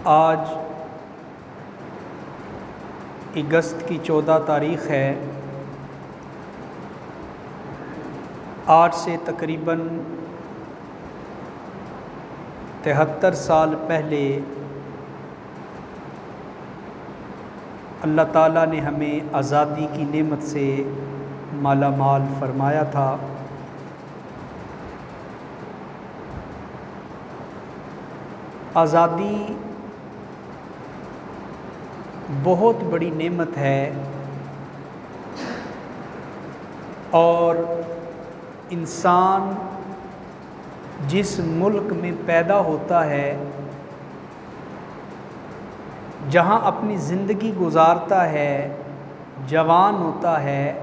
آج اگست کی 14 تاریخ ہے۔ آج سے تقریباً 73 سال پہلے اللہ تعالیٰ نے ہمیں آزادی کی نعمت سے مالا مال فرمایا تھا۔ آزادی بہت بڑی نعمت ہے اور انسان جس ملک میں پیدا ہوتا ہے، جہاں اپنی زندگی گزارتا ہے، جوان ہوتا ہے،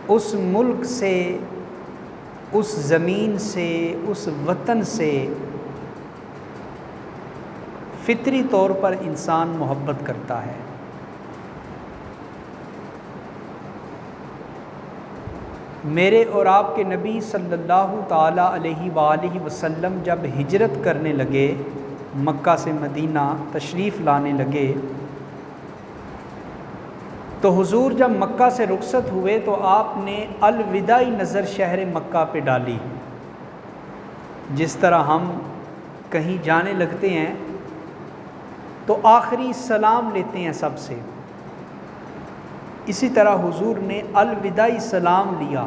اس ملک سے، اس زمین سے، اس وطن سے فطری طور پر انسان محبت کرتا ہے۔ میرے اور آپ کے نبی صلی اللہ تعالیٰ علیہ وآلہ وسلم جب ہجرت کرنے لگے، مکہ سے مدینہ تشریف لانے لگے، تو حضور جب مکہ سے رخصت ہوئے تو آپ نے الوداعی نظر شہر مکہ پہ ڈالی۔ جس طرح ہم کہیں جانے لگتے ہیں تو آخری سلام لیتے ہیں سب سے، اسی طرح حضور نے الوداعی سلام لیا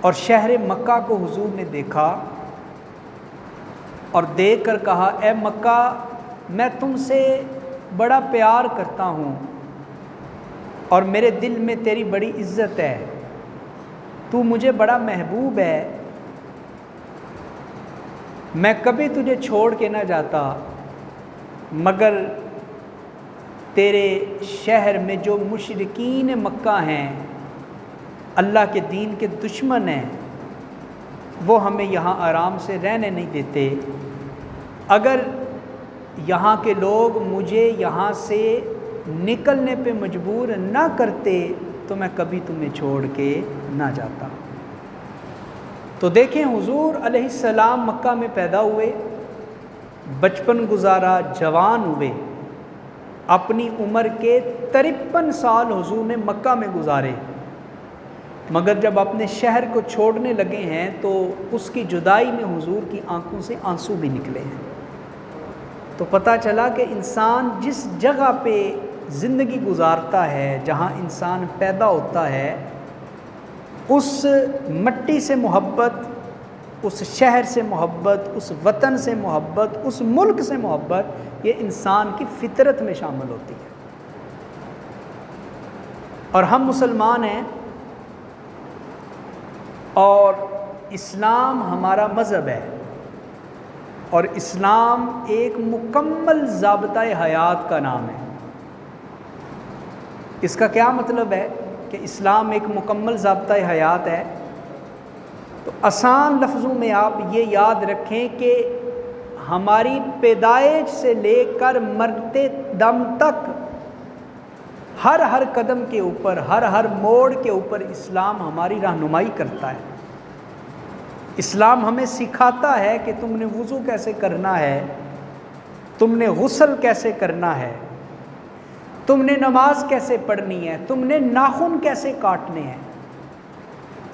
اور شہر مکہ کو حضور نے دیکھا اور دیکھ کر کہا، اے مکہ، میں تم سے بڑا پیار کرتا ہوں اور میرے دل میں تیری بڑی عزت ہے، تو مجھے بڑا محبوب ہے، میں کبھی تجھے چھوڑ کے نہ جاتا، مگر تیرے شہر میں جو مشرکین مکہ ہیں، اللہ کے دین کے دشمن ہیں، وہ ہمیں یہاں آرام سے رہنے نہیں دیتے، اگر یہاں کے لوگ مجھے یہاں سے نکلنے پہ مجبور نہ کرتے تو میں کبھی تمہیں چھوڑ کے نہ جاتا۔ تو دیکھیں، حضور علیہ السلام مکہ میں پیدا ہوئے، بچپن گزارا، جوان ہوئے، اپنی عمر کے 53 سال حضور نے مکہ میں گزارے، مگر جب اپنے شہر کو چھوڑنے لگے ہیں تو اس کی جدائی میں حضور کی آنکھوں سے آنسو بھی نکلے ہیں۔ تو پتہ چلا کہ انسان جس جگہ پہ زندگی گزارتا ہے، جہاں انسان پیدا ہوتا ہے، اس مٹی سے محبت، اس شہر سے محبت، اس وطن سے محبت، اس ملک سے محبت، یہ انسان کی فطرت میں شامل ہوتی ہے۔ اور ہم مسلمان ہیں اور اسلام ہمارا مذہب ہے، اور اسلام ایک مکمل ضابطۂ حیات کا نام ہے۔ اس کا کیا مطلب ہے کہ اسلام ایک مکمل ضابطۂ حیات ہے؟ تو آسان لفظوں میں آپ یہ یاد رکھیں کہ ہماری پیدائش سے لے کر مرتے دم تک ہر قدم کے اوپر، ہر موڑ کے اوپر اسلام ہماری رہنمائی کرتا ہے۔ اسلام ہمیں سکھاتا ہے کہ تم نے وضو کیسے کرنا ہے، تم نے غسل کیسے کرنا ہے، تم نے نماز کیسے پڑھنی ہے، تم نے ناخن کیسے کاٹنے ہیں،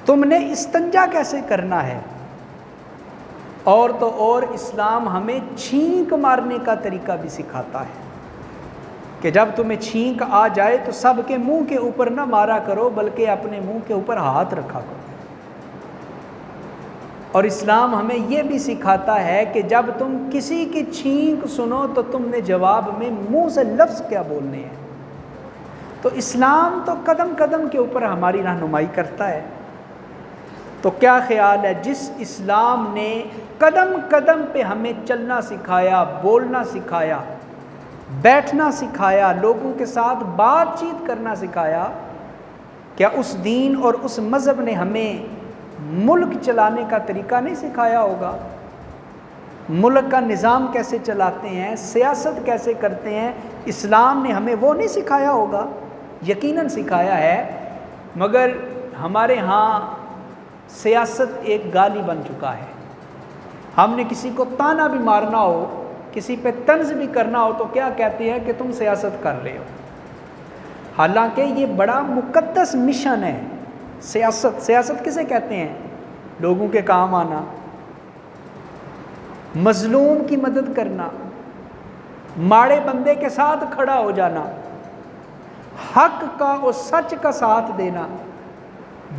تم نے استنجا کیسے کرنا ہے، اور تو اور اسلام ہمیں چھینک مارنے کا طریقہ بھی سکھاتا ہے کہ جب تمہیں چھینک آ جائے تو سب کے منہ کے اوپر نہ مارا کرو، بلکہ اپنے منہ کے اوپر ہاتھ رکھا کرو۔ اور اسلام ہمیں یہ بھی سکھاتا ہے کہ جب تم کسی کی چھینک سنو تو تم نے جواب میں منہ سے لفظ کیا بولنے ہیں۔ تو اسلام تو قدم قدم کے اوپر ہماری رہنمائی کرتا ہے۔ تو کیا خیال ہے، جس اسلام نے قدم قدم پہ ہمیں چلنا سکھایا، بولنا سکھایا، بیٹھنا سکھایا، لوگوں کے ساتھ بات چیت کرنا سکھایا، کیا اس دین اور اس مذہب نے ہمیں ملک چلانے کا طریقہ نہیں سکھایا ہوگا؟ ملک کا نظام کیسے چلاتے ہیں، سیاست کیسے کرتے ہیں، اسلام نے ہمیں وہ نہیں سکھایا ہوگا؟ یقیناً سکھایا ہے، مگر ہمارے ہاں سیاست ایک گالی بن چکا ہے۔ ہم نے کسی کو تانا بھی مارنا ہو، کسی پہ طنز بھی کرنا ہو تو کیا کہتے ہیں کہ تم سیاست کر رہے ہو، حالانکہ یہ بڑا مقدس مشن ہے۔ سیاست کسے کہتے ہیں؟ لوگوں کے کام آنا، مظلوم کی مدد کرنا، ماڑے بندے کے ساتھ کھڑا ہو جانا، حق کا اور سچ کا ساتھ دینا،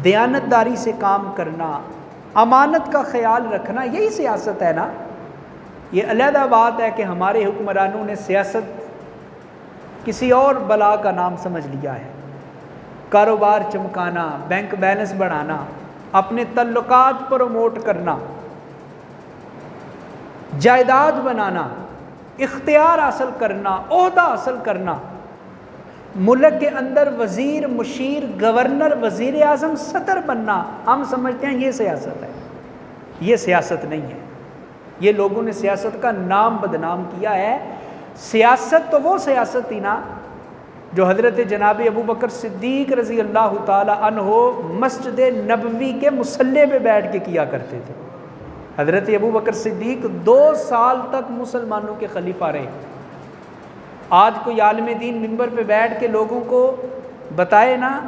دیانتداری سے کام کرنا، امانت کا خیال رکھنا، یہی سیاست ہے نا۔ یہ علیحدہ بات ہے کہ ہمارے حکمرانوں نے سیاست کسی اور بلا کا نام سمجھ لیا ہے، کاروبار چمکانا، بینک بیلنس بڑھانا، اپنے تعلقات پروموٹ کرنا، جائیداد بنانا، اختیار حاصل کرنا، عہدہ حاصل کرنا، ملک کے اندر وزیر، مشیر، گورنر، وزیر اعظم، صدر بننا، ہم سمجھتے ہیں یہ سیاست ہے۔ یہ سیاست نہیں ہے، یہ لوگوں نے سیاست کا نام بدنام کیا ہے۔ سیاست تو وہ سیاست تھی نا جو حضرت جناب ابو بکر صدیق رضی اللہ تعالی عنہ مسجد نبوی کے مصلی پہ بیٹھ کے کیا کرتے تھے۔ حضرت ابو بکر صدیق 2 سال تک مسلمانوں کے خلیفہ رہے۔ آج کوئی عالم دین منبر پہ بیٹھ کے لوگوں کو بتائے نا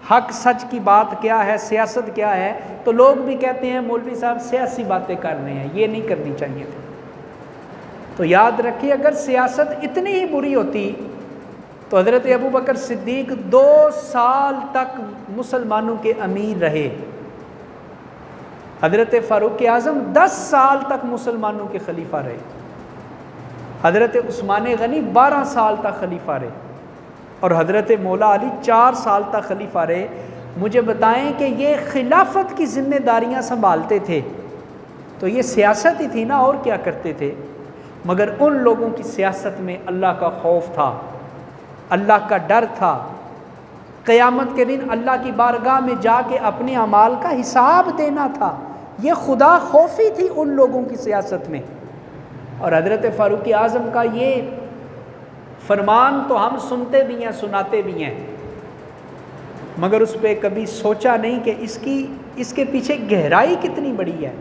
حق سچ کی بات کیا ہے، سیاست کیا ہے، تو لوگ بھی کہتے ہیں مولوی صاحب سیاسی باتیں کر رہے ہیں، یہ نہیں کرنی چاہیے تھی۔ تو یاد رکھیے اگر سیاست اتنی ہی بری ہوتی تو حضرت ابو بکر صدیق 2 سال تک مسلمانوں کے امیر رہے، حضرت فاروق اعظم 10 سال تک مسلمانوں کے خلیفہ رہے، حضرت عثمان غنی 12 سال تک خلیفہ رہے، اور حضرت مولا علی 4 سال تک خلیفہ رہے۔ مجھے بتائیں کہ یہ خلافت کی ذمہ داریاں سنبھالتے تھے تو یہ سیاست ہی تھی نا، اور کیا کرتے تھے؟ مگر ان لوگوں کی سیاست میں اللہ کا خوف تھا، اللہ کا ڈر تھا، قیامت کے دن اللہ کی بارگاہ میں جا کے اپنے اعمال کا حساب دینا تھا۔ یہ خدا خوفی تھی ان لوگوں کی سیاست میں۔ اور حضرت فاروق اعظم کا یہ فرمان تو ہم سنتے بھی ہیں، سناتے بھی ہیں، مگر اس پہ کبھی سوچا نہیں کہ اس کے پیچھے گہرائی کتنی بڑی ہے۔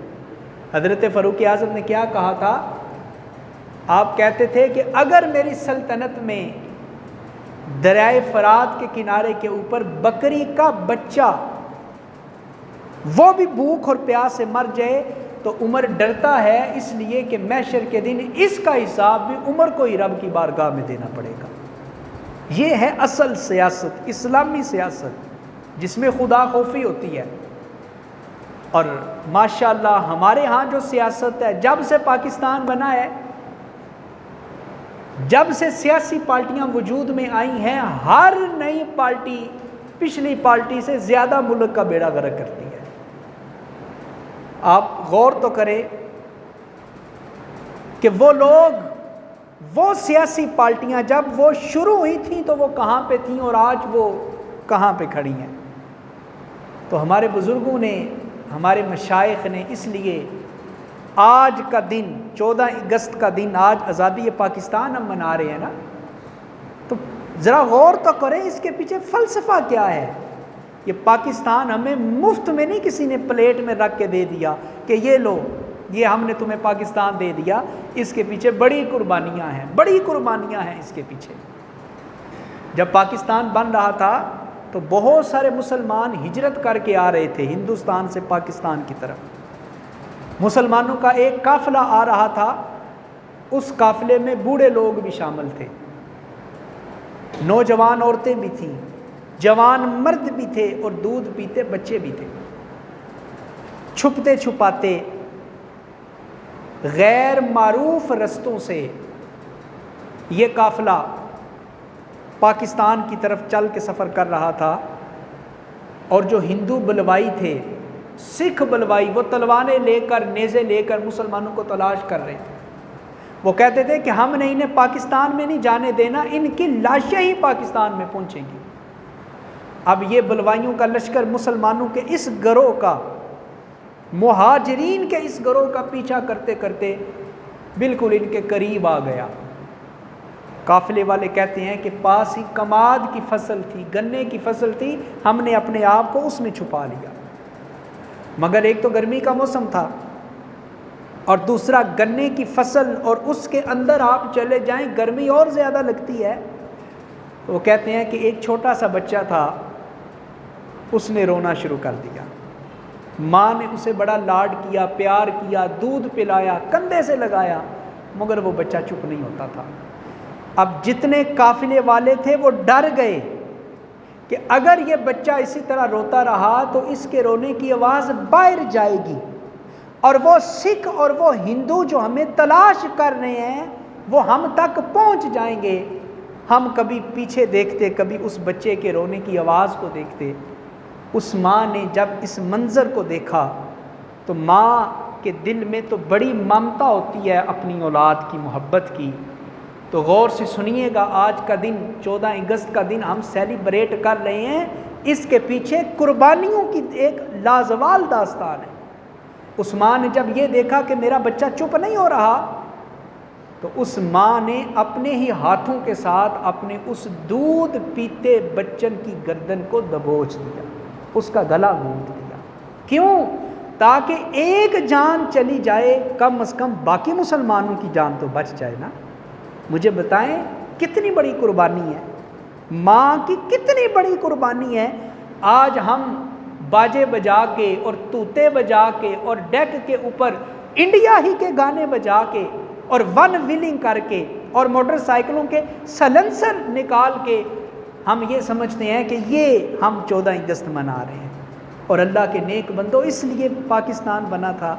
حضرت فاروق اعظم نے کیا کہا تھا؟ آپ کہتے تھے کہ اگر میری سلطنت میں دریائے فرات کے کنارے کے اوپر بکری کا بچہ وہ بھی بھوک اور پیاس سے مر جائے تو عمر ڈرتا ہے، اس لیے کہ محشر کے دن اس کا حساب بھی عمر کو ہی رب کی بارگاہ میں دینا پڑے گا۔ یہ ہے اصل سیاست، اسلامی سیاست جس میں خدا خوفی ہوتی ہے۔ اور ماشاءاللہ ہمارے ہاں جو سیاست ہے، جب سے پاکستان بنا ہے، جب سے سیاسی پارٹیاں وجود میں آئی ہیں، ہر نئی پارٹی پچھلی پارٹی سے زیادہ ملک کا بیڑا غرق کرتی ہے۔ آپ غور تو کریں کہ وہ لوگ، وہ سیاسی پارٹیاں جب وہ شروع ہوئی تھیں تو وہ کہاں پہ تھیں اور آج وہ کہاں پہ کھڑی ہیں۔ تو ہمارے بزرگوں نے، ہمارے مشائخ نے اس لیے آج کا دن 14 اگست کا دن، آج آزادی پاکستان ہم منا رہے ہیں نا، تو ذرا غور تو کریں اس کے پیچھے فلسفہ کیا ہے۔ یہ پاکستان ہمیں مفت میں نہیں کسی نے پلیٹ میں رکھ کے دے دیا کہ یہ لو، یہ ہم نے تمہیں پاکستان دے دیا۔ اس کے پیچھے بڑی قربانیاں ہیں، بڑی قربانیاں ہیں اس کے پیچھے۔ جب پاکستان بن رہا تھا تو بہت سارے مسلمان ہجرت کر کے آ رہے تھے ہندوستان سے پاکستان کی طرف۔ مسلمانوں کا ایک قافلہ آ رہا تھا، اس قافلے میں بوڑھے لوگ بھی شامل تھے، نوجوان عورتیں بھی تھیں، جوان مرد بھی تھے، اور دودھ پیتے بچے بھی تھے۔ چھپتے چھپاتے غیر معروف رستوں سے یہ قافلہ پاکستان کی طرف چل کے سفر کر رہا تھا، اور جو ہندو بلوائی تھے، سکھ بلوائی، وہ تلواریں لے کر، نیزے لے کر مسلمانوں کو تلاش کر رہے تھے۔ وہ کہتے تھے کہ ہم نے انہیں پاکستان میں نہیں جانے دینا، ان کی لاشیں ہی پاکستان میں پہنچیں گی۔ اب یہ بلوائیوں کا لشکر مسلمانوں کے اس گروہ کا، مہاجرین کے اس گروہ کا پیچھا کرتے کرتے بالکل ان کے قریب آ گیا۔ قافلے والے کہتے ہیں کہ پاس ہی کماد کی فصل تھی، گنے کی فصل تھی، ہم نے اپنے آپ کو اس میں چھپا لیا۔ مگر ایک تو گرمی کا موسم تھا، اور دوسرا گنے کی فصل اور اس کے اندر آپ چلے جائیں گرمی اور زیادہ لگتی ہے. تو وہ کہتے ہیں کہ ایک چھوٹا سا بچہ تھا، اس نے رونا شروع کر دیا. ماں نے اسے بڑا لاڈ کیا، پیار کیا، دودھ پلایا، کندھے سے لگایا، مگر وہ بچہ چپ نہیں ہوتا تھا. اب جتنے قافلے والے تھے وہ ڈر گئے کہ اگر یہ بچہ اسی طرح روتا رہا تو اس کے رونے کی آواز باہر جائے گی، اور وہ سکھ اور وہ ہندو جو ہمیں تلاش کر رہے ہیں وہ ہم تک پہنچ جائیں گے. ہم کبھی پیچھے دیکھتے، کبھی اس بچے کے رونے کی آواز کو دیکھتے. اس ماں نے جب اس منظر کو دیکھا تو ماں کے دل میں تو بڑی ممتا ہوتی ہے اپنی اولاد کی محبت کی. تو غور سے سنیے گا، آج کا دن 14 اگست کا دن ہم سیلیبریٹ کر رہے ہیں، اس کے پیچھے قربانیوں کی ایک لازوال داستان ہے. اس ماں نے جب یہ دیکھا کہ میرا بچہ چپ نہیں ہو رہا تو اس ماں نے اپنے ہی ہاتھوں کے ساتھ اپنے اس دودھ پیتے بچن کی گردن کو دبوچ دیا، اس کا گلا گھونٹ دیا. کیوں؟ تاکہ ایک جان چلی جائے، کم از کم باقی مسلمانوں کی جان تو بچ جائے نا. مجھے بتائیں کتنی بڑی قربانی ہے، ماں کی کتنی بڑی قربانی ہے. آج ہم باجے بجا کے اور طوطے بجا کے اور ڈیک کے اوپر انڈیا ہی کے گانے بجا کے اور ون ویلنگ کر کے اور موٹر سائیکلوں کے سلنسر نکال کے ہم یہ سمجھتے ہیں کہ یہ ہم 14 اگست منا رہے ہیں. اور اللہ کے نیک بندو، اس لیے پاکستان بنا تھا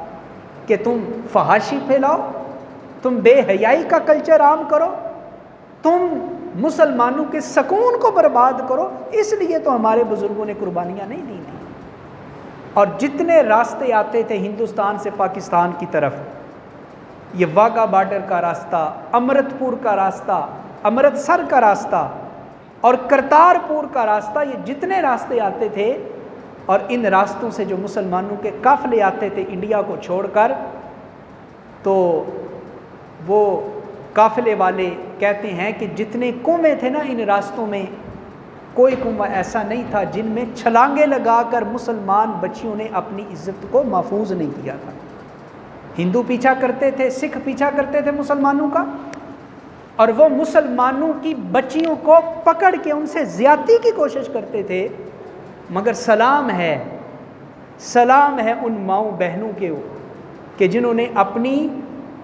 کہ تم فحاشی پھیلاؤ، تم بے حیائی کا کلچر عام کرو، تم مسلمانوں کے سکون کو برباد کرو. اس لیے تو ہمارے بزرگوں نے قربانیاں نہیں دی تھیں. اور جتنے راستے آتے تھے ہندوستان سے پاکستان کی طرف، یہ واگا بارڈر کا راستہ، امرت پور کا راستہ، امرتسر کا راستہ اور کرتارپور کا راستہ، یہ جتنے راستے آتے تھے اور ان راستوں سے جو مسلمانوں کے قافلے آتے تھے انڈیا کو چھوڑ کر، تو وہ قافلے والے کہتے ہیں کہ جتنے کنویں تھے نا ان راستوں میں، کوئی کنواں ایسا نہیں تھا جن میں چھلانگیں لگا کر مسلمان بچیوں نے اپنی عزت کو محفوظ نہیں کیا تھا. ہندو پیچھا کرتے تھے، سکھ پیچھا کرتے تھے مسلمانوں کا، اور وہ مسلمانوں کی بچیوں کو پکڑ کے ان سے زیادتی کی کوشش کرتے تھے. مگر سلام ہے ان ماؤں بہنوں کے کہ جنہوں نے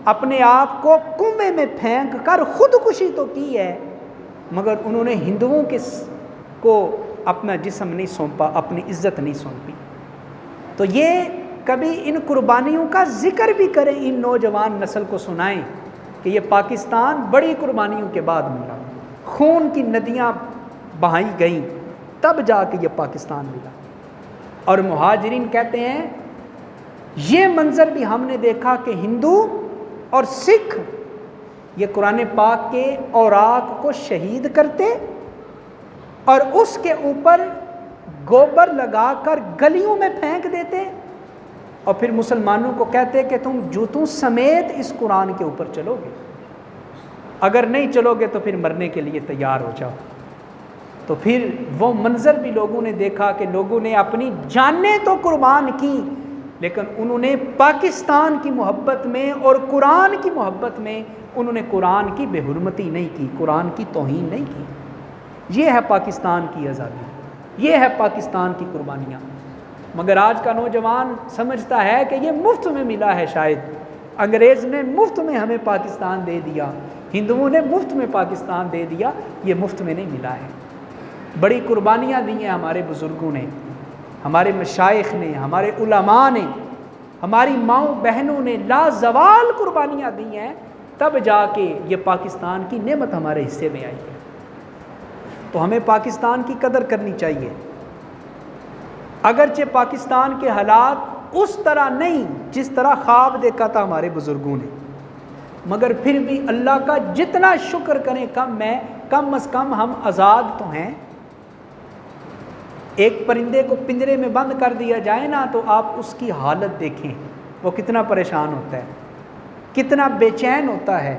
اپنے آپ کو کنویں میں پھینک کر خودکشی تو کی ہے، مگر انہوں نے ہندوؤں کو اپنا جسم نہیں سونپا، اپنی عزت نہیں سونپی. تو یہ کبھی ان قربانیوں کا ذکر بھی کریں، ان نوجوان نسل کو سنائیں کہ یہ پاکستان بڑی قربانیوں کے بعد ملا، خون کی ندیاں بہائی گئیں تب جا کے یہ پاکستان ملا. اور مہاجرین کہتے ہیں یہ منظر بھی ہم نے دیکھا کہ ہندو اور سکھ یہ قرآن پاک کے اوراق کو شہید کرتے اور اس کے اوپر گوبر لگا کر گلیوں میں پھینک دیتے، اور پھر مسلمانوں کو کہتے کہ تم جوتوں سمیت اس قرآن کے اوپر چلو گے، اگر نہیں چلو گے تو پھر مرنے کے لیے تیار ہو جاؤ. تو پھر وہ منظر بھی لوگوں نے دیکھا کہ لوگوں نے اپنی جانیں تو قربان کی، لیکن انہوں نے پاکستان کی محبت میں اور قرآن کی محبت میں انہوں نے قرآن کی بے حرمتی نہیں کی، قرآن کی توہین نہیں کی. یہ ہے پاکستان کی آزادی، یہ ہے پاکستان کی قربانیاں. مگر آج کا نوجوان سمجھتا ہے کہ یہ مفت میں ملا ہے، شاید انگریز نے مفت میں ہمیں پاکستان دے دیا، ہندوؤں نے مفت میں پاکستان دے دیا. یہ مفت میں نہیں ملا ہے، بڑی قربانیاں دی ہیں ہمارے بزرگوں نے، ہمارے مشائخ نے، ہمارے علماء نے، ہماری ماؤں بہنوں نے لازوال قربانیاں دی ہیں، تب جا کے یہ پاکستان کی نعمت ہمارے حصے میں آئی ہے. تو ہمیں پاکستان کی قدر کرنی چاہیے. اگرچہ پاکستان کے حالات اس طرح نہیں جس طرح خواب دیکھا تھا ہمارے بزرگوں نے، مگر پھر بھی اللہ کا جتنا شکر کریں کم ہے، کم از کم ہم آزاد تو ہیں. ایک پرندے کو پنجرے میں بند کر دیا جائے نا تو آپ اس کی حالت دیکھیں، وہ کتنا پریشان ہوتا ہے، کتنا بے چین ہوتا ہے.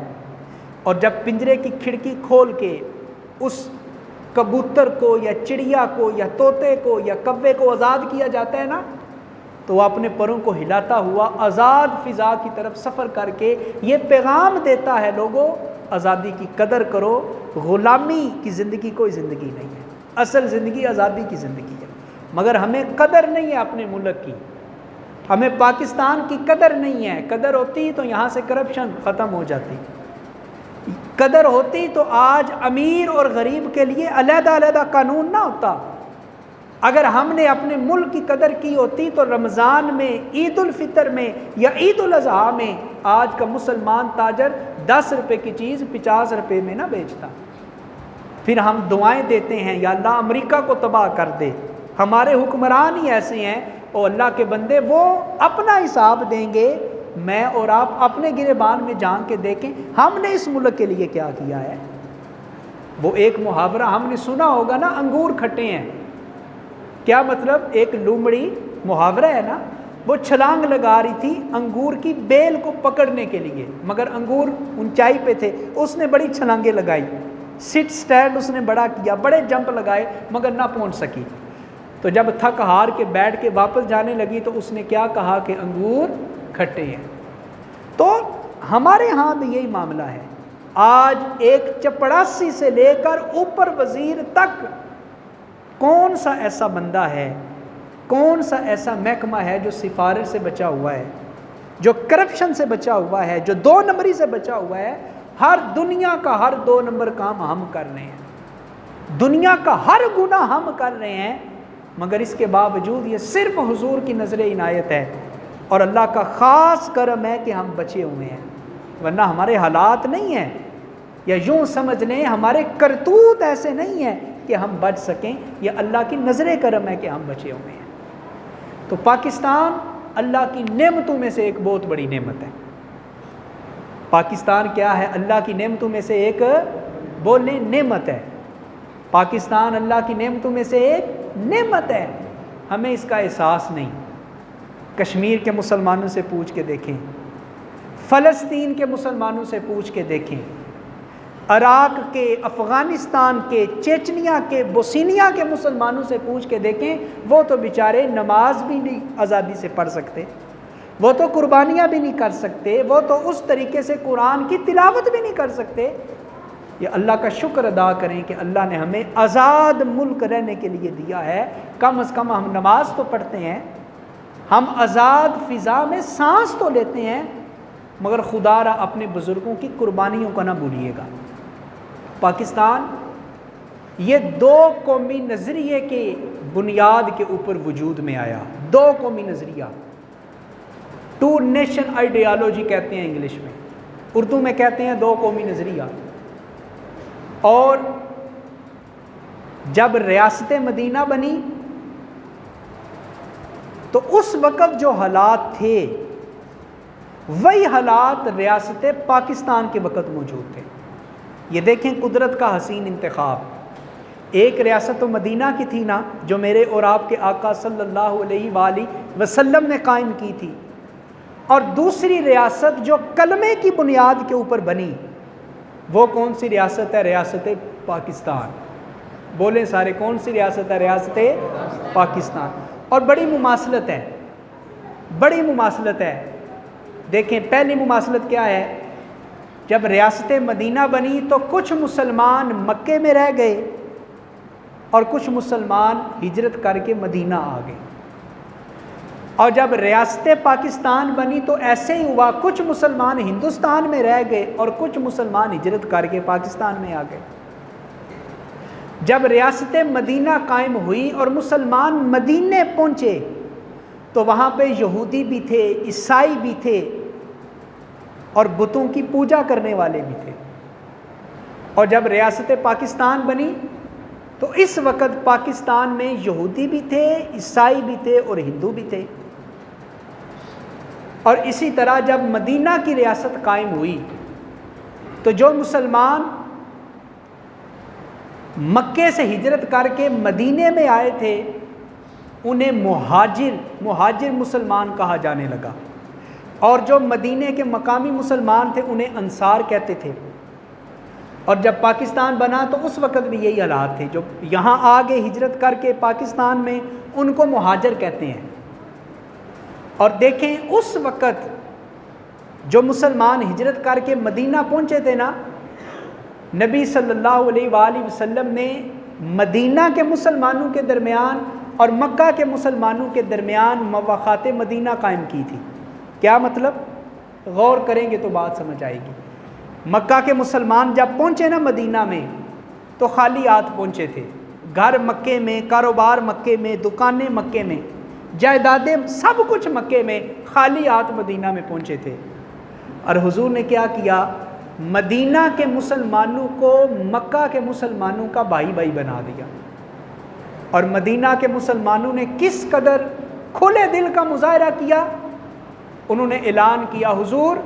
اور جب پنجرے کی کھڑکی کھول کے اس کبوتر کو یا چڑیا کو یا طوطے کو یا کوے کو آزاد کیا جاتا ہے نا، تو وہ اپنے پروں کو ہلاتا ہوا آزاد فضا کی طرف سفر کر کے یہ پیغام دیتا ہے، لوگوں آزادی کی قدر کرو، غلامی کی زندگی کوئی زندگی نہیں ہے، اصل زندگی آزادی کی زندگی ہے۔ مگر ہمیں قدر نہیں ہے اپنے ملک کی، ہمیں پاکستان کی قدر نہیں ہے۔ قدر ہوتی تو یہاں سے کرپشن ختم ہو جاتی، قدر ہوتی تو آج امیر اور غریب کے لیے علیحدہ علیحدہ قانون نہ ہوتا۔ اگر ہم نے اپنے ملک کی قدر کی ہوتی تو رمضان میں، عید الفطر میں یا عید الاضحیٰ میں آج کا مسلمان تاجر 10 روپے کی چیز 50 روپے میں نہ بیچتا۔ پھر ہم دعائیں دیتے ہیں یا اللہ امریکہ کو تباہ کر دے، ہمارے حکمران ہی ایسے ہیں۔ او اللہ کے بندے، وہ اپنا حساب دیں گے، میں اور آپ اپنے گریبان میں جان کے دیکھیں ہم نے اس ملک کے لیے کیا کیا ہے۔ وہ ایک محاورہ ہم نے سنا ہوگا نا، انگور کھٹے ہیں، کیا مطلب؟ ایک لومڑی، محاورہ ہے نا، وہ چھلانگ لگا رہی تھی انگور کی بیل کو پکڑنے کے لیے، مگر انگور اونچائی پہ تھے، اس نے بڑی چھلانگیں لگائی، سٹ سٹینڈ اس نے بڑا کیا، بڑے جمپ لگائے، مگر نہ پہنچ سکی۔ تو جب تھک ہار کے بیٹھ کے واپس جانے لگی تو اس نے کیا کہا کہ انگور کھٹے ہیں۔ تو ہمارے ہاں بھی یہی معاملہ ہے۔ آج ایک چپڑاسی سے لے کر اوپر وزیر تک کون سا ایسا بندہ ہے، کون سا ایسا محکمہ ہے جو سفارش سے بچا ہوا ہے، جو کرپشن سے بچا ہوا ہے، جو 2 نمبری سے بچا ہوا ہے؟ ہر دنیا کا ہر 2 نمبر کام ہم کر رہے ہیں، دنیا کا ہر گناہ ہم کر رہے ہیں، مگر اس کے باوجود یہ صرف حضور کی نظر عنایت ہے اور اللہ کا خاص کرم ہے کہ ہم بچے ہوئے ہیں، ورنہ ہمارے حالات نہیں ہیں، یا یوں سمجھ لیں ہمارے کرتوت ایسے نہیں ہیں کہ ہم بچ سکیں، یہ اللہ کی نظر کرم ہے کہ ہم بچے ہوئے ہیں۔ تو پاکستان اللہ کی نعمتوں میں سے ایک بہت بڑی نعمت ہے۔ پاکستان کیا ہے؟ اللہ کی نعمتوں میں سے ایک، بولیں نعمت ہے۔ پاکستان اللہ کی نعمتوں میں سے ایک نعمت ہے، ہمیں اس کا احساس نہیں۔ کشمیر کے مسلمانوں سے پوچھ کے دیکھیں، فلسطین کے مسلمانوں سے پوچھ کے دیکھیں، عراق کے، افغانستان کے، چیچنیا کے، بوسنیا کے مسلمانوں سے پوچھ کے دیکھیں، وہ تو بیچارے نماز بھی نہیں آزادی سے پڑھ سکتے، وہ تو قربانیاں بھی نہیں کر سکتے، وہ تو اس طریقے سے قرآن کی تلاوت بھی نہیں کر سکتے۔ یہ اللہ کا شکر ادا کریں کہ اللہ نے ہمیں آزاد ملک رہنے کے لیے دیا ہے، کم از کم ہم نماز تو پڑھتے ہیں، ہم آزاد فضا میں سانس تو لیتے ہیں، مگر خدا را اپنے بزرگوں کی قربانیوں کو نہ بھولیے گا۔ پاکستان یہ 2 قومی نظریے کے بنیاد کے اوپر وجود میں آیا، 2 قومی نظریہ، 2 نیشن آئیڈیالوجی کہتے ہیں انگلش میں، اردو میں کہتے ہیں 2 قومی نظریہ۔ اور جب ریاست مدینہ بنی تو اس وقت جو حالات تھے وہی حالات ریاست پاکستان کے وقت موجود تھے۔ یہ دیکھیں قدرت کا حسین انتخاب، ایک ریاست مدینہ کی تھی نا جو میرے اور آپ کے آقا صلی اللہ علیہ وآلہ وسلم نے قائم کی تھی، اور دوسری ریاست جو کلمے کی بنیاد کے اوپر بنی، وہ کون سی ریاست ہے؟ ریاست پاکستان۔ بولیں سارے، کون سی ریاست ہے؟ ریاست پاکستان۔ اور بڑی مماثلت ہے، بڑی مماثلت ہے۔ دیکھیں پہلی مماثلت کیا ہے؟ جب ریاست مدینہ بنی تو کچھ مسلمان مکے میں رہ گئے اور کچھ مسلمان ہجرت کر کے مدینہ آ گئے، اور جب ریاست پاکستان بنی تو ایسے ہی ہوا، کچھ مسلمان ہندوستان میں رہ گئے اور کچھ مسلمان ہجرت کر کے پاکستان میں آ گئے۔ جب ریاست مدینہ قائم ہوئی اور مسلمان مدینے پہنچے تو وہاں پہ یہودی بھی تھے، عیسائی بھی تھے، اور بتوں کی پوجا کرنے والے بھی تھے۔ اور جب ریاست پاکستان بنی تو اس وقت پاکستان میں یہودی بھی تھے، عیسائی بھی تھے اور ہندو بھی تھے۔ اور اسی طرح جب مدینہ کی ریاست قائم ہوئی تو جو مسلمان مکے سے ہجرت کر کے مدینے میں آئے تھے انہیں مہاجر مسلمان کہا جانے لگا، اور جو مدینے کے مقامی مسلمان تھے انہیں انصار کہتے تھے۔ اور جب پاکستان بنا تو اس وقت بھی یہی حالات تھے، جو یہاں آگے ہجرت کر کے پاکستان میں ان کو مہاجر کہتے ہیں۔ اور دیکھیں اس وقت جو مسلمان ہجرت کر کے مدینہ پہنچے تھے نا، نبی صلی اللہ علیہ وآلہ وسلم نے مدینہ کے مسلمانوں کے درمیان اور مکہ کے مسلمانوں کے درمیان مواخات مدینہ قائم کی تھی۔ کیا مطلب؟ غور کریں گے تو بات سمجھ آئے گی۔ مکہ کے مسلمان جب پہنچے نا مدینہ میں تو خالی ہاتھ پہنچے تھے، گھر مکے میں، کاروبار مکے میں، دکانیں مکے میں، جائیدادیں سب کچھ مکے میں، خالی ہاتھ مدینہ میں پہنچے تھے۔ اور حضور نے کیا کیا؟ مدینہ کے مسلمانوں کو مکہ کے مسلمانوں کا بھائی بھائی بنا دیا، اور مدینہ کے مسلمانوں نے کس قدر کھلے دل کا مظاہرہ کیا۔ انہوں نے اعلان کیا، حضور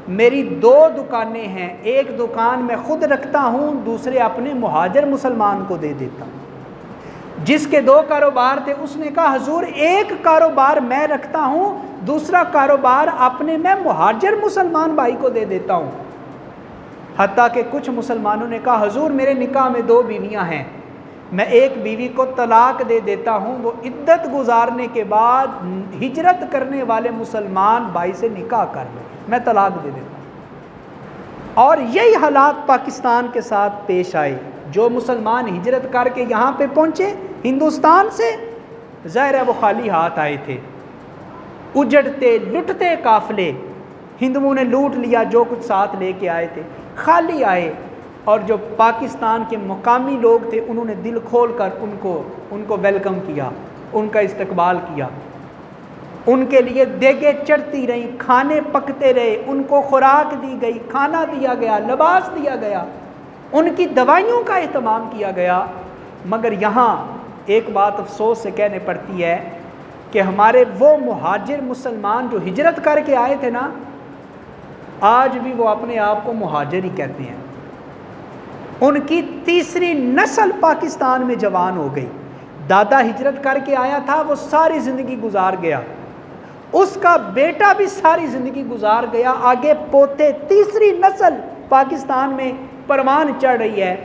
میری 2 دکانیں ہیں، ایک دکان میں خود رکھتا ہوں، دوسرے اپنے مہاجر مسلمان کو دے دیتا ہوں۔ جس کے 2 کاروبار تھے اس نے کہا، حضور ایک کاروبار میں رکھتا ہوں، دوسرا کاروبار اپنے میں مہاجر مسلمان بھائی کو دے دیتا ہوں۔ حتیٰ کہ کچھ مسلمانوں نے کہا، حضور میرے نکاح میں 2 بیویاں ہیں، میں ایک بیوی کو طلاق دے دیتا ہوں، وہ عدت گزارنے کے بعد ہجرت کرنے والے مسلمان بھائی سے نکاح کر لے، میں طلاق دے دیتا ہوں۔ اور یہی حالات پاکستان کے ساتھ پیش آئے۔ جو مسلمان ہجرت کر کے یہاں پہ پہنچے ہندوستان سے، ظاہر ہے وہ خالی ہاتھ آئے تھے، اجڑتے لٹتے قافلے، ہندوؤں نے لوٹ لیا جو کچھ ساتھ لے کے آئے تھے، خالی آئے۔ اور جو پاکستان کے مقامی لوگ تھے انہوں نے دل کھول کر ان کو ویلکم کیا، ان کا استقبال کیا، ان کے لیے دیگیں چڑھتی رہیں، کھانے پکتے رہے، ان کو خوراک دی گئی، کھانا دیا گیا، لباس دیا گیا، ان کی دوائیوں کا اہتمام کیا گیا۔ مگر یہاں ایک بات افسوس سے کہنے پڑتی ہے کہ ہمارے وہ مہاجر مسلمان جو ہجرت کر کے آئے تھے نا، آج بھی وہ اپنے آپ کو مہاجر ہی کہتے ہیں۔ ان کی 3ری نسل پاکستان میں جوان ہو گئی۔ دادا ہجرت کر کے آیا تھا، وہ ساری زندگی گزار گیا، اس کا بیٹا بھی ساری زندگی گزار گیا، آگے پوتے، 3ری نسل پاکستان میں پروان چڑھ رہی ہے،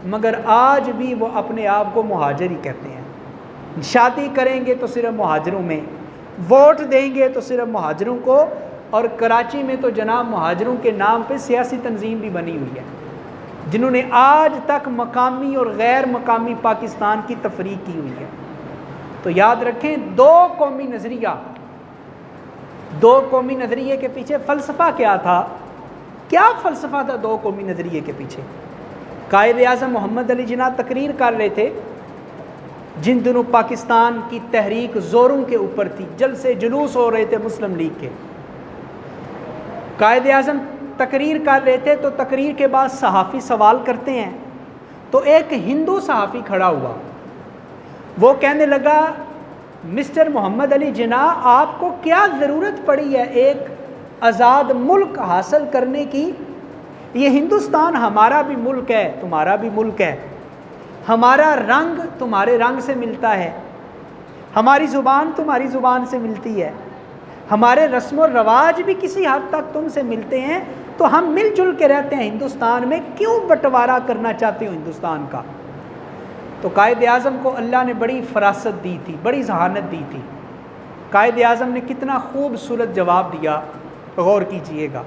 مگر آج بھی وہ اپنے آپ کو مہاجر ہی کہتے ہیں۔ شادی کریں گے تو صرف مہاجروں میں، ووٹ دیں گے تو صرف مہاجروں کو، اور کراچی میں تو جناب مہاجروں کے نام پہ سیاسی تنظیم بھی بنی ہوئی ہے، جنہوں نے آج تک مقامی اور غیر مقامی پاکستان کی تفریق کی ہوئی ہے۔ تو یاد رکھیں، 2 قومی نظریے کے پیچھے فلسفہ کیا تھا؟ کیا فلسفہ تھا 2 قومی نظریے کے پیچھے؟ قائد اعظم محمد علی جناح تقریر کر رہے تھے، جن دنوں پاکستان کی تحریک زوروں کے اوپر تھی، جلسے جلوس ہو رہے تھے مسلم لیگ کے، قائد اعظم تقریر کر رہے تھے، تو تقریر کے بعد صحافی سوال کرتے ہیں، تو ایک ہندو صحافی کھڑا ہوا، وہ کہنے لگا، مسٹر محمد علی جناح آپ کو کیا ضرورت پڑی ہے ایک آزاد ملک حاصل کرنے کی؟ یہ ہندوستان ہمارا بھی ملک ہے، تمہارا بھی ملک ہے، ہمارا رنگ تمہارے رنگ سے ملتا ہے، ہماری زبان تمہاری زبان سے ملتی ہے، ہمارے رسم و رواج بھی کسی حد تک تم سے ملتے ہیں، تو ہم مل جل کے رہتے ہیں ہندوستان میں، کیوں بٹوارا کرنا چاہتے ہو ہندوستان کا؟ تو قائد اعظم کو اللہ نے بڑی فراست دی تھی، بڑی ذہانت دی تھی۔ قائد اعظم نے کتنا خوبصورت جواب دیا، غور کیجئے گا۔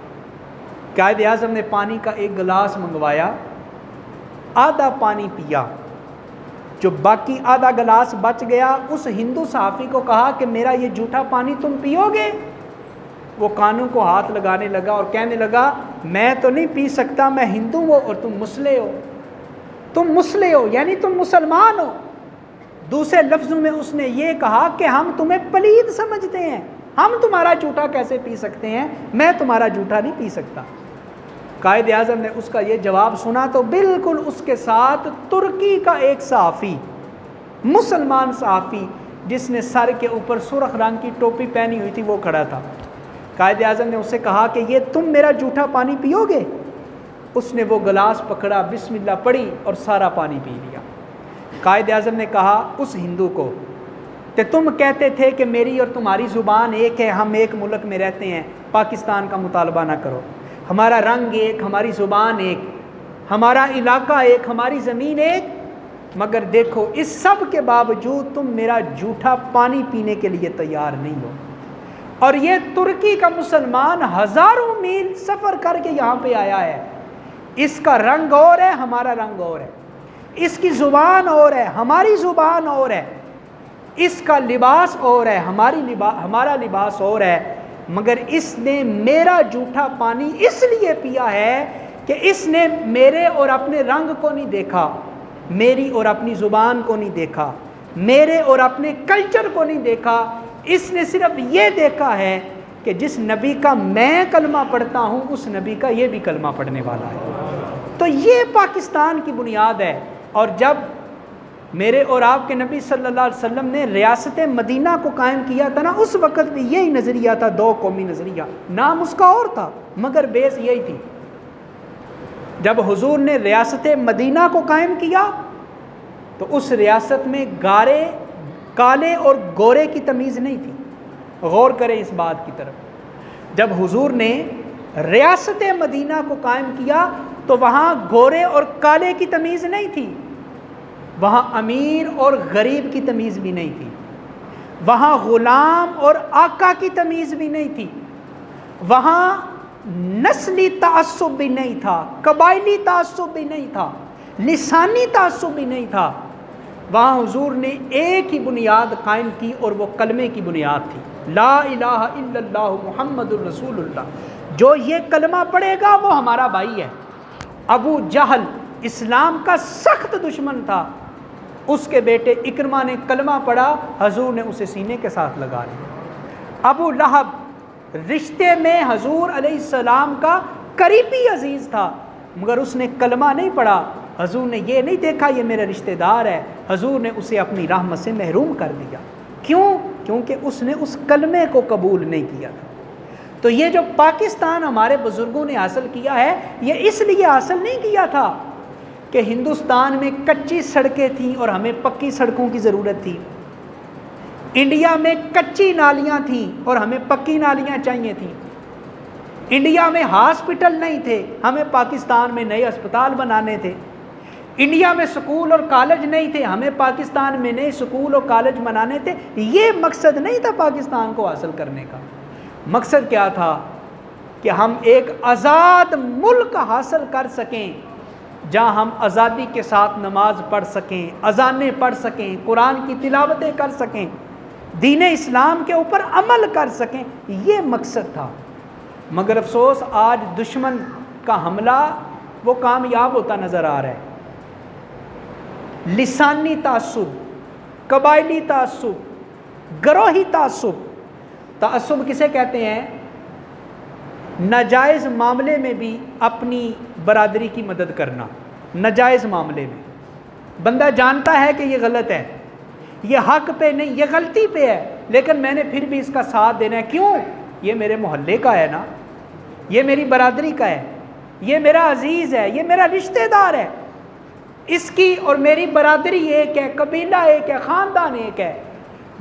قائد اعظم نے پانی کا ایک گلاس منگوایا، آدھا پانی پیا، جو باقی آدھا گلاس بچ گیا، اس ہندو صحافی کو کہا کہ میرا یہ جھوٹا پانی تم پیو گے؟ وہ کانوں کو ہاتھ لگانے لگا اور کہنے لگا، میں تو نہیں پی سکتا، میں ہندو ہوں اور تم مسلح ہو، تم مسلح ہو یعنی تم مسلمان ہو۔ دوسرے لفظوں میں اس نے یہ کہا کہ ہم تمہیں پلید سمجھتے ہیں، ہم تمہارا جھوٹا کیسے پی سکتے ہیں، میں تمہارا جھوٹا نہیں پی سکتا۔ قائد اعظم نے اس کا یہ جواب سنا تو بالکل اس کے ساتھ ترکی کا ایک صحافی، مسلمان صحافی، جس نے سر کے اوپر سرخ رنگ کی ٹوپی پہنی ہوئی تھی، وہ کھڑا تھا۔ قائد اعظم نے اس سے کہا کہ یہ تم میرا جھوٹا پانی پیو گے؟ اس نے وہ گلاس پکڑا، بسم اللہ پڑھی اور سارا پانی پی لیا۔ قائد اعظم نے کہا اس ہندو کو کہ تم کہتے تھے کہ میری اور تمہاری زبان ایک ہے، ہم ایک ملک میں رہتے ہیں، پاکستان کا مطالبہ نہ کرو، ہمارا رنگ ایک، ہماری زبان ایک، ہمارا علاقہ ایک، ہماری زمین ایک، مگر دیکھو اس سب کے باوجود تم میرا جھوٹا پانی پینے کے لیے تیار نہیں ہو۔ اور یہ ترکی کا مسلمان ہزاروں میل سفر کر کے یہاں پہ آیا ہے. اس کا رنگ اور ہے، ہمارا رنگ اور ہے. اس کی زبان اور ہے، ہماری زبان اور ہے. اس کا لباس اور ہے، ہمارا لباس اور ہے. مگر اس نے میرا جھوٹا پانی اس لیے پیا ہے کہ اس نے میرے اور اپنے رنگ کو نہیں دیکھا، میری اور اپنی زبان کو نہیں دیکھا، میرے اور اپنے کلچر کو نہیں دیکھا. اس نے صرف یہ دیکھا ہے کہ جس نبی کا میں کلمہ پڑھتا ہوں اس نبی کا یہ بھی کلمہ پڑھنے والا ہے. تو یہ پاکستان کی بنیاد ہے. اور جب میرے اور آپ کے نبی صلی اللہ علیہ وسلم نے ریاست مدینہ کو قائم کیا تھا نا، اس وقت بھی یہی نظریہ تھا، دو قومی نظریہ. نام اس کا اور تھا مگر بیس یہی تھی. جب حضور نے ریاست مدینہ کو قائم کیا تو اس ریاست میں گارے، کالے اور گورے کی تمیز نہیں تھی. غور کریں اس بات کی طرف. جب حضور نے ریاست مدینہ کو قائم کیا تو وہاں گورے اور کالے کی تمیز نہیں تھی، وہاں امیر اور غریب کی تمیز بھی نہیں تھی، وہاں غلام اور آقا کی تمیز بھی نہیں تھی، وہاں نسلی تعصب بھی نہیں تھا، قبائلی تعصب بھی نہیں تھا، لسانی تعصب بھی نہیں تھا. وہاں حضور نے ایک ہی بنیاد قائم کی اور وہ کلمے کی بنیاد تھی، لا الہ الا اللہ محمد الرسول اللہ. جو یہ کلمہ پڑھے گا وہ ہمارا بھائی ہے. ابو جہل اسلام کا سخت دشمن تھا، اس کے بیٹے اکرمہ نے کلمہ پڑھا، حضور نے اسے سینے کے ساتھ لگا لیا. ابو لہب رشتے میں حضور علیہ السلام کا قریبی عزیز تھا مگر اس نے کلمہ نہیں پڑھا. حضور نے یہ نہیں دیکھا یہ میرا رشتہ دار ہے، حضور نے اسے اپنی رحمت سے محروم کر دیا. کیوں؟ کیونکہ اس نے اس کلمے کو قبول نہیں کیا تھا. تو یہ جو پاکستان ہمارے بزرگوں نے حاصل کیا ہے، یہ اس لیے حاصل نہیں کیا تھا کہ ہندوستان میں کچی سڑکیں تھیں اور ہمیں پکی سڑکوں کی ضرورت تھی. انڈیا میں کچی نالیاں تھیں اور ہمیں پکی نالیاں چاہیے تھیں. انڈیا میں ہاسپٹل نہیں تھے، ہمیں پاکستان میں نئے اسپتال بنانے تھے. انڈیا میں سکول اور کالج نہیں تھے، ہمیں پاکستان میں نئے سکول اور کالج بنانے تھے. یہ مقصد نہیں تھا پاکستان کو حاصل کرنے کا. مقصد کیا تھا؟ کہ ہم ایک آزاد ملک حاصل کر سکیں جہاں ہم آزادی کے ساتھ نماز پڑھ سکیں، اذانیں پڑھ سکیں، قرآن کی تلاوتیں کر سکیں، دین اسلام کے اوپر عمل کر سکیں. یہ مقصد تھا. مگر افسوس آج دشمن کا حملہ وہ کامیاب ہوتا نظر آ رہا ہے. لسانی تعصب، قبائلی تعصب، گروہی تعصب. تعصب کسے کہتے ہیں؟ ناجائز معاملے میں بھی اپنی برادری کی مدد کرنا. ناجائز معاملے میں بندہ جانتا ہے کہ یہ غلط ہے، یہ حق پہ نہیں، یہ غلطی پہ ہے، لیکن میں نے پھر بھی اس کا ساتھ دینا ہے. کیوں؟ یہ میرے محلے کا ہے نا، یہ میری برادری کا ہے، یہ میرا عزیز ہے، یہ میرا رشتہ دار ہے. اس کی اور میری برادری ایک ہے، قبیلہ ایک ہے، خاندان ایک ہے.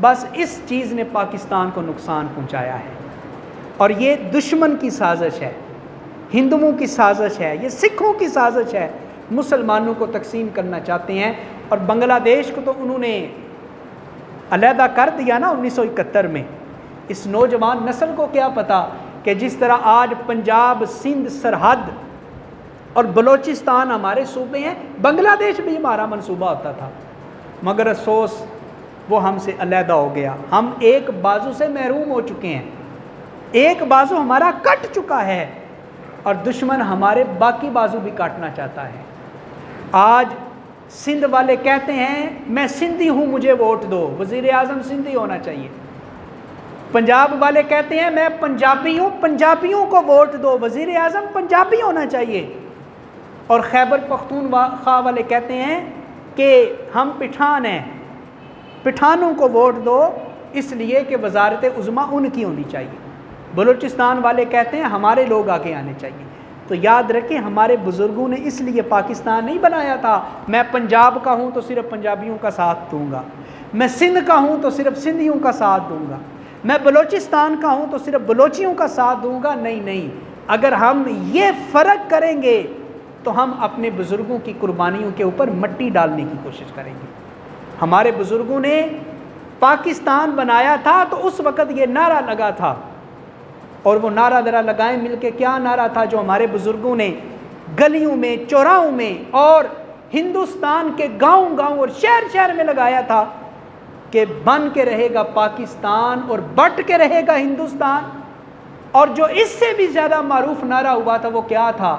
بس اس چیز نے پاکستان کو نقصان پہنچایا ہے. اور یہ دشمن کی سازش ہے، ہندوؤں کی سازش ہے، یہ سکھوں کی سازش ہے. مسلمانوں کو تقسیم کرنا چاہتے ہیں. اور بنگلہ دیش کو تو انہوں نے علیحدہ کر دیا نا 1971 میں. اس نوجوان نسل کو کیا پتا کہ جس طرح آج پنجاب، سندھ سرحد اور بلوچستان ہمارے صوبے ہیں، بنگلہ دیش بھی ہمارا منصوبہ ہوتا تھا. مگر افسوس وہ ہم سے علیحدہ ہو گیا. ہم ایک بازو سے محروم ہو چکے ہیں، ایک بازو ہمارا کٹ چکا ہے اور دشمن ہمارے باقی بازو بھی کاٹنا چاہتا ہے. آج سندھ والے کہتے ہیں میں سندھی ہوں مجھے ووٹ دو، وزیر اعظم سندھی ہونا چاہیے. پنجاب والے کہتے ہیں میں پنجابی ہوں، پنجابیوں کو ووٹ دو، وزیر اعظم پنجابی ہونا چاہیے. اور خیبر پختونخوا والے کہتے ہیں کہ ہم پٹھان ہیں، پٹھانوں کو ووٹ دو اس لیے کہ وزارت عظمیٰ ان کی ہونی چاہیے. بلوچستان والے کہتے ہیں ہمارے لوگ آگے آنے چاہیے. تو یاد رکھیں ہمارے بزرگوں نے اس لیے پاکستان نہیں بنایا تھا میں پنجاب کا ہوں تو صرف پنجابیوں کا ساتھ دوں گا، میں سندھ کا ہوں تو صرف سندھیوں کا ساتھ دوں گا، میں بلوچستان کا ہوں تو صرف بلوچیوں کا ساتھ دوں گا. نہیں نہیں، اگر ہم یہ فرق کریں گے تو ہم اپنے بزرگوں کی قربانیوں کے اوپر مٹی ڈالنے کی کوشش کریں گے. ہمارے بزرگوں نے پاکستان بنایا تھا تو اس وقت یہ نعرہ لگا تھا، اور وہ نعرہ ذرا لگائیں مل کے، کیا نعرہ تھا جو ہمارے بزرگوں نے گلیوں میں، چوراہوں میں اور ہندوستان کے گاؤں گاؤں اور شہر شہر میں لگایا تھا کہ بن کے رہے گا پاکستان اور بٹ کے رہے گا ہندوستان. اور جو اس سے بھی زیادہ معروف نعرہ ہوا تھا وہ کیا تھا؟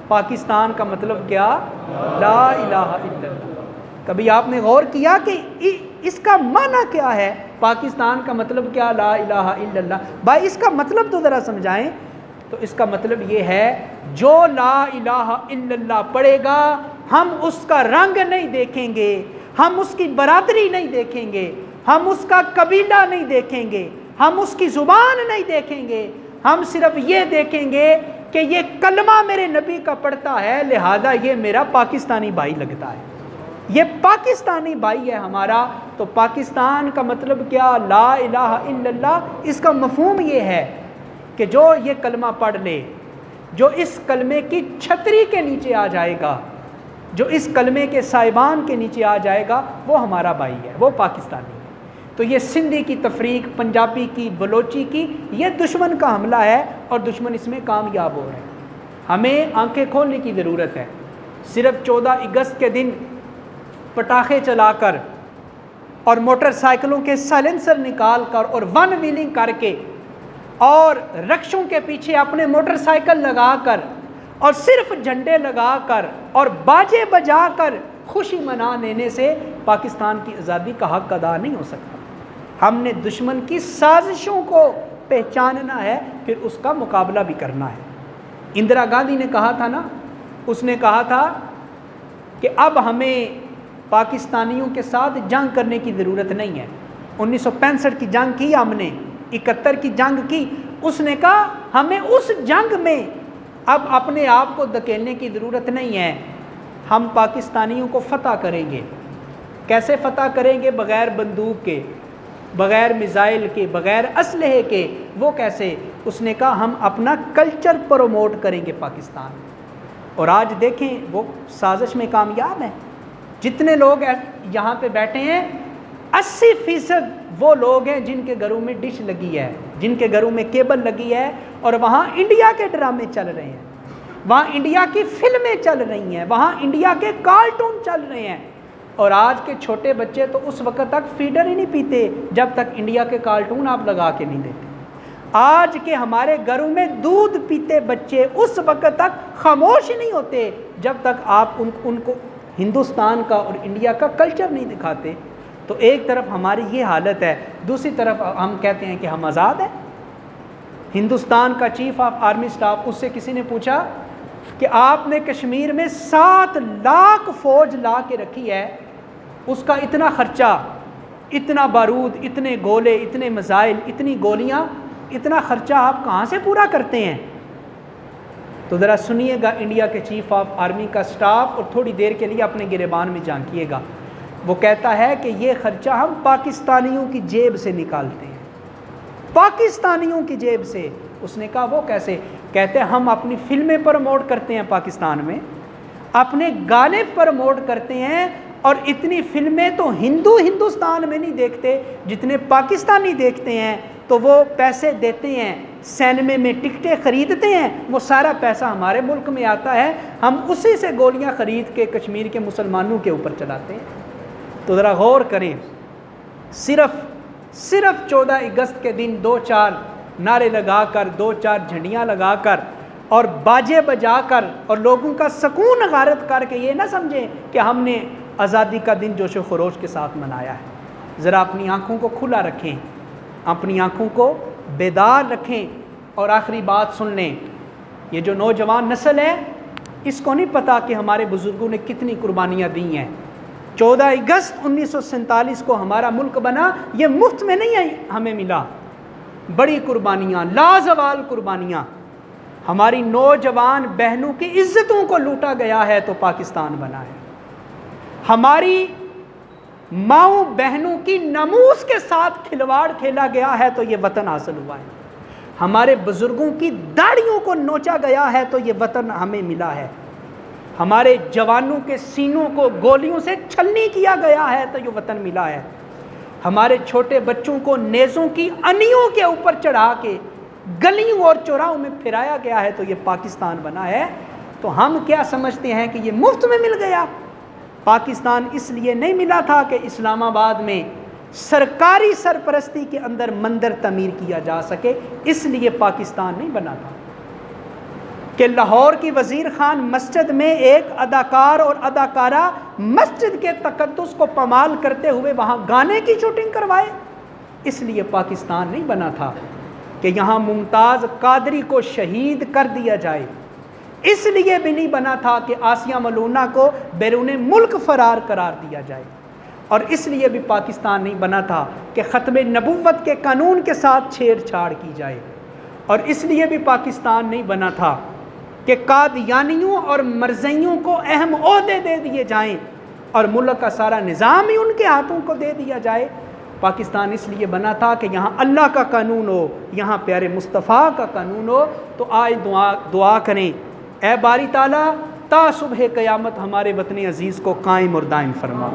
پاکستان کا مطلب کیا؟ لا الہ الا اللہ. کبھی آپ نے غور کیا کہ اس کا معنی کیا ہے؟ پاکستان کا مطلب کیا؟ لا الہ الا اللہ. بھائی اس کا مطلب تو ذرا سمجھائیں. تو اس کا مطلب یہ ہے جو لا الہ الا اللہ پڑھے گا ہم اس کا رنگ نہیں دیکھیں گے، ہم اس کی برادری نہیں دیکھیں گے، ہم اس کا قبیلہ نہیں دیکھیں گے، ہم اس کی زبان نہیں دیکھیں گے، ہم صرف یہ دیکھیں گے کہ یہ کلمہ میرے نبی کا پڑھتا ہے، لہذا یہ میرا پاکستانی بھائی لگتا ہے، یہ پاکستانی بھائی ہے ہمارا. تو پاکستان کا مطلب کیا؟ لا الہ الا اللہ. اس کا مفہوم یہ ہے کہ جو یہ کلمہ پڑھ لے، جو اس کلمے کی چھتری کے نیچے آ جائے گا، جو اس کلمے کے سائبان کے نیچے آ جائے گا، وہ ہمارا بھائی ہے، وہ پاکستانی ہے. تو یہ سندھی کی تفریق، پنجابی کی، بلوچی کی، یہ دشمن کا حملہ ہے اور دشمن اس میں کامیاب ہو رہا ہے. ہمیں آنکھیں کھولنے کی ضرورت ہے. صرف 14 اگست کے دن پٹاخے چلا کر اور موٹر سائیکلوں کے سائلنسر نکال کر اور ون ویلنگ کر کے اور رکشوں کے پیچھے اپنے موٹر سائیکل لگا کر اور صرف جھنڈے لگا کر اور باجے بجا کر خوشی منا لینے سے پاکستان کی آزادی کا حق ادا نہیں ہو سکتا. ہم نے دشمن کی سازشوں کو پہچاننا ہے، پھر اس کا مقابلہ بھی کرنا ہے. اندرا گاندھی نے کہا تھا نا، اس نے کہا تھا کہ اب ہمیں پاکستانیوں کے ساتھ جنگ کرنے کی ضرورت نہیں ہے. 1965 کی جنگ کی ہم نے، 71 کی جنگ کی. اس نے کہا ہمیں اس جنگ میں اب اپنے آپ کو دھکیلنے کی ضرورت نہیں ہے، ہم پاکستانیوں کو فتح کریں گے. کیسے فتح کریں گے؟ بغیر بندوق کے، بغیر میزائل کے، بغیر اسلحے کے. وہ کیسے؟ اس نے کہا ہم اپنا کلچر پروموٹ کریں گے پاکستان. اور آج دیکھیں وہ سازش میں کامیاب ہیں. جتنے لوگ یہاں پہ بیٹھے ہیں 80% وہ لوگ ہیں جن کے گھروں میں ڈش لگی ہے، جن کے گھروں میں کیبل لگی ہے، اور وہاں انڈیا کے ڈرامے چل رہے ہیں، وہاں انڈیا کی فلمیں چل رہی ہیں، وہاں انڈیا کے کارٹون چل رہے ہیں. اور آج کے چھوٹے بچے تو اس وقت تک فیڈر ہی نہیں پیتے جب تک انڈیا کے کارٹون آپ لگا کے نہیں دیتے. آج کے ہمارے گھروں میں دودھ پیتے بچے اس وقت تک خاموش ہی نہیں ہوتے جب تک آپ ان کو ہندوستان کا اور انڈیا کا کلچر نہیں دکھاتے. تو ایک طرف ہماری یہ حالت ہے، دوسری طرف ہم کہتے ہیں کہ ہم آزاد ہیں. ہندوستان کا چیف آف آرمی سٹاف، اس سے کسی نے پوچھا کہ آپ نے کشمیر میں 7 لاکھ فوج لا کے رکھی ہے، اس کا اتنا خرچہ، اتنا بارود، اتنے گولے، اتنے میزائل، اتنی گولیاں، اتنا خرچہ آپ کہاں سے پورا کرتے ہیں؟ تو ذرا سنیے گا انڈیا کے چیف آف آرمی کا سٹاف، اور تھوڑی دیر کے لیے اپنے گریبان میں جھانکیے گا. وہ کہتا ہے کہ یہ خرچہ ہم پاکستانیوں کی جیب سے نکالتے ہیں، پاکستانیوں کی جیب سے. اس نے کہا وہ کیسے؟ کہتے ہیں ہم اپنی فلمیں پروموٹ کرتے ہیں پاکستان میں، اپنے گانے پروموٹ کرتے ہیں، اور اتنی فلمیں تو ہندوستان میں نہیں دیکھتے جتنے پاکستانی دیکھتے ہیں. تو وہ پیسے دیتے ہیں، سینمے میں ٹکٹیں خریدتے ہیں، وہ سارا پیسہ ہمارے ملک میں آتا ہے، ہم اسی سے گولیاں خرید کے کشمیر کے مسلمانوں کے اوپر چلاتے ہیں. تو ذرا غور کریں، صرف 14 اگست کے دن 2-4 نعرے لگا کر، 2-4 جھنڈیاں لگا کر اور باجے بجا کر اور لوگوں کا سکون غارت کر کے یہ نہ سمجھیں کہ ہم نے آزادی کا دن جوش و خروش کے ساتھ منایا ہے. ذرا اپنی آنکھوں کو کھلا رکھیں، اپنی آنکھوں کو بیدار رکھیں. اور آخری بات سن لیں، یہ جو نوجوان نسل ہے اس کو نہیں پتہ کہ ہمارے بزرگوں نے کتنی قربانیاں دی ہیں. 14 اگست 1947 کو ہمارا ملک بنا، یہ مفت میں نہیں ہمیں ملا، بڑی قربانیاں، لازوال قربانیاں. ہماری نوجوان بہنوں کی عزتوں کو لوٹا گیا ہے تو پاکستان بنا ہے. ہماری ماؤں بہنوں کی ناموس کے ساتھ کھلواڑ کھیلا گیا ہے تو یہ وطن حاصل ہوا ہے. ہمارے بزرگوں کی داڑھیوں کو نوچا گیا ہے تو یہ وطن ہمیں ملا ہے. ہمارے جوانوں کے سینوں کو گولیوں سے چھلنی کیا گیا ہے تو یہ وطن ملا ہے. ہمارے چھوٹے بچوں کو نیزوں کی انیوں کے اوپر چڑھا کے گلیوں اور چوراہوں میں پھرایا گیا ہے تو یہ پاکستان بنا ہے. تو ہم کیا سمجھتے ہیں کہ یہ مفت میں مل گیا؟ پاکستان اس لیے نہیں ملا تھا کہ اسلام آباد میں سرکاری سرپرستی کے اندر مندر تعمیر کیا جا سکے، اس لیے پاکستان نہیں بنا تھا کہ لاہور کی وزیر خان مسجد میں ایک اداکار اور اداکارہ مسجد کے تقدس کو پامال کرتے ہوئے وہاں گانے کی شوٹنگ کروائے. اس لیے پاکستان نہیں بنا تھا کہ یہاں ممتاز قادری کو شہید کر دیا جائے. اس لیے بھی نہیں بنا تھا کہ آسیہ ملونہ کو بیرون ملک فرار قرار دیا جائے. اور اس لیے بھی پاکستان نہیں بنا تھا کہ ختم نبوت کے قانون کے ساتھ چھیڑ چھاڑ کی جائے. اور اس لیے بھی پاکستان نہیں بنا تھا کہ قادیانیوں اور مرزیوں کو اہم عہدے دے دیے جائیں اور ملک کا سارا نظام ہی ان کے ہاتھوں کو دے دیا جائے. پاکستان اس لیے بنا تھا کہ یہاں اللہ کا قانون ہو، یہاں پیارے مصطفیٰ کا قانون ہو. تو آج دعا کریں، اے باری تعالیٰ تا صبح قیامت ہمارے وطن عزیز کو قائم اور دائم فرما.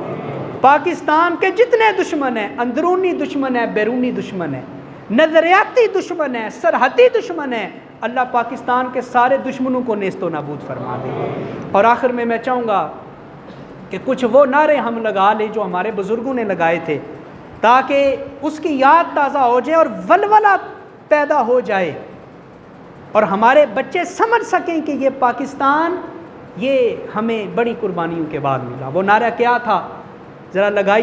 پاکستان کے جتنے دشمن ہیں، اندرونی دشمن ہیں، بیرونی دشمن ہیں، نظریاتی دشمن ہیں، سرحدی دشمن ہیں، اللہ پاکستان کے سارے دشمنوں کو نیست و نابود فرما دے. اور آخر میں چاہوں گا کہ کچھ وہ نعرے ہم لگا لیں جو ہمارے بزرگوں نے لگائے تھے، تاکہ اس کی یاد تازہ ہو جائے اور ولولہ پیدا ہو جائے اور ہمارے بچے سمجھ سکیں کہ یہ پاکستان یہ ہمیں بڑی قربانیوں کے بعد ملا. وہ نعرہ کیا تھا؟ ذرا لگائی